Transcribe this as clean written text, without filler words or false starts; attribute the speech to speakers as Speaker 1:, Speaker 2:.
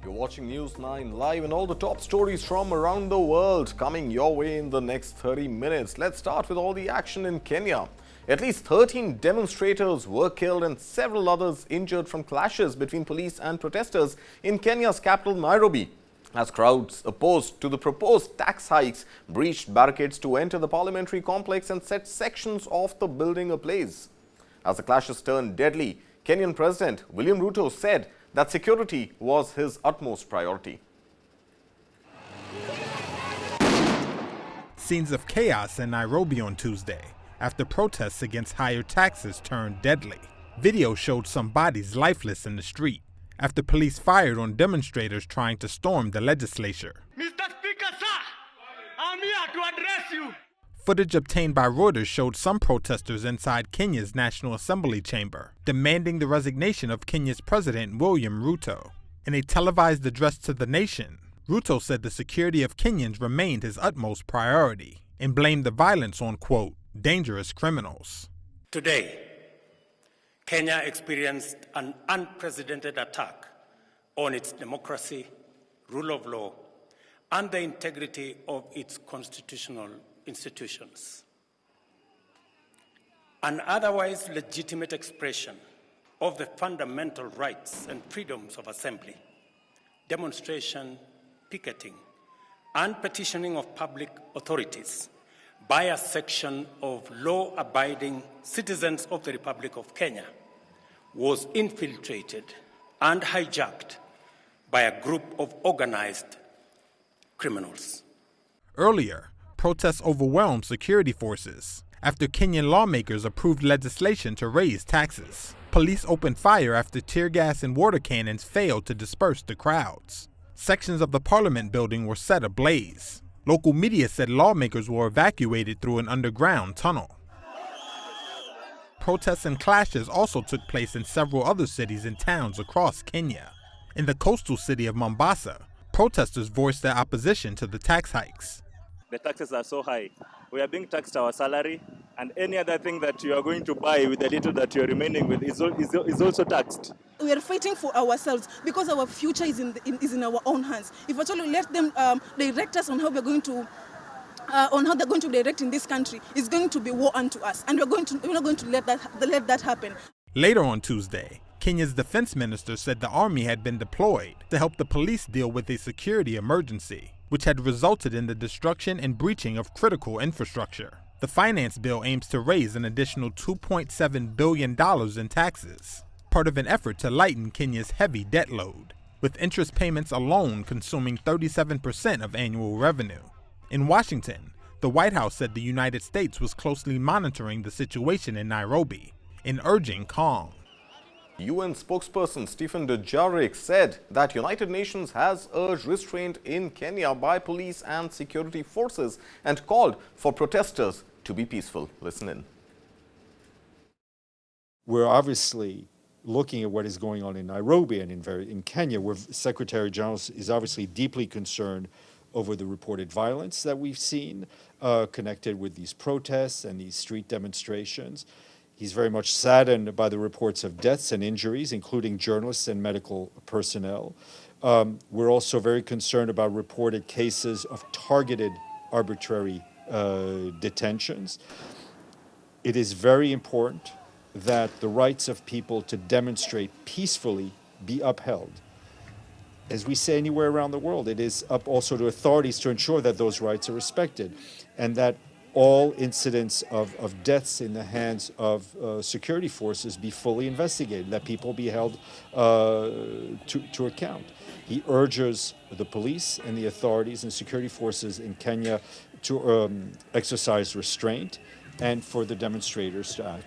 Speaker 1: You're watching News 9 Live and all the top stories from around the world coming your way in the next 30 minutes. Let's start with all the action in Kenya. At least 13 demonstrators were killed and several others injured from clashes between police and protesters in Kenya's capital, Nairobi, as crowds opposed to the proposed tax hikes breached barricades to enter the parliamentary complex and set sections of the building ablaze. As the clashes turned deadly, Kenyan President William Ruto said that security was his utmost priority.
Speaker 2: Scenes of chaos in Nairobi on Tuesday after protests against higher taxes turned deadly. Video showed some bodies lifeless in the street after police fired on demonstrators trying to storm the legislature.
Speaker 3: Mr. Speaker, sir, I'm here to address you.
Speaker 2: Footage obtained by Reuters showed some protesters inside Kenya's National Assembly chamber, demanding the resignation of Kenya's President William Ruto. In a televised address to the nation, Ruto said the security of Kenyans remained his utmost priority and blamed the violence on, quote, dangerous criminals.
Speaker 4: Today, Kenya experienced an unprecedented attack on its democracy, rule of law, and the integrity of its constitutional institutions. An otherwise legitimate expression of the fundamental rights and freedoms of assembly, demonstration, picketing, and petitioning of public authorities by a section of law-abiding citizens of the Republic of Kenya was infiltrated and hijacked by a group of organized criminals.
Speaker 2: Earlier, protests overwhelmed security forces after Kenyan lawmakers approved legislation to raise taxes. Police opened fire after tear gas and water cannons failed to disperse the crowds. Sections of the parliament building were set ablaze. Local media said lawmakers were evacuated through an underground tunnel. Protests and clashes also took place in several other cities and towns across Kenya. In the coastal city of Mombasa, protesters voiced their opposition to the tax hikes.
Speaker 5: The taxes are so high. We are being taxed our salary, and any other thing that you are going to buy with the little that you are remaining with is also taxed.
Speaker 6: We are fighting for ourselves because our future is in our own hands. If at all we let them direct us on how we're going to, on how they're going to direct in this country, it's going to be war unto us, and we're not going to let that happen.
Speaker 2: Later on Tuesday, Kenya's defense minister said the army had been deployed to help the police deal with a security emergency, which had resulted in the destruction and breaching of critical infrastructure. The finance bill aims to raise an additional $2.7 billion in taxes, part of an effort to lighten Kenya's heavy debt load, with interest payments alone consuming 37% of annual revenue. In Washington, the White House said the United States was closely monitoring the situation in Nairobi and urging calm.
Speaker 1: UN spokesperson Stephane Dujarric said that United Nations has urged restraint in Kenya by police and security forces and called for protesters to be peaceful. Listen in.
Speaker 7: We're obviously looking at what is going on in Nairobi and in Kenya, where Secretary General is obviously deeply concerned over the reported violence that we've seen connected with these protests and these street demonstrations. He's very much saddened by the reports of deaths and injuries, including journalists and medical personnel. We're also very concerned about reported cases of targeted arbitrary detentions. It is very important that the rights of people to demonstrate peacefully be upheld. As we say anywhere around the world, it is up also to authorities to ensure that those rights are respected and that all incidents of deaths in the hands of security forces be fully investigated, that people be held to account. He urges the police and the authorities and security forces in Kenya to exercise restraint and for the demonstrators to act